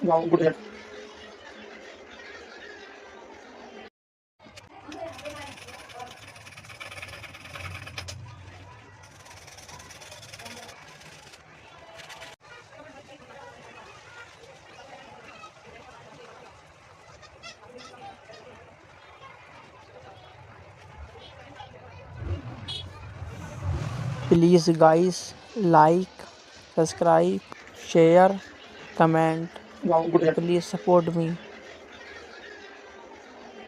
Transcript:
Wow, good head. Please guys, like, subscribe, share, comment. Wow, good head. Please support me.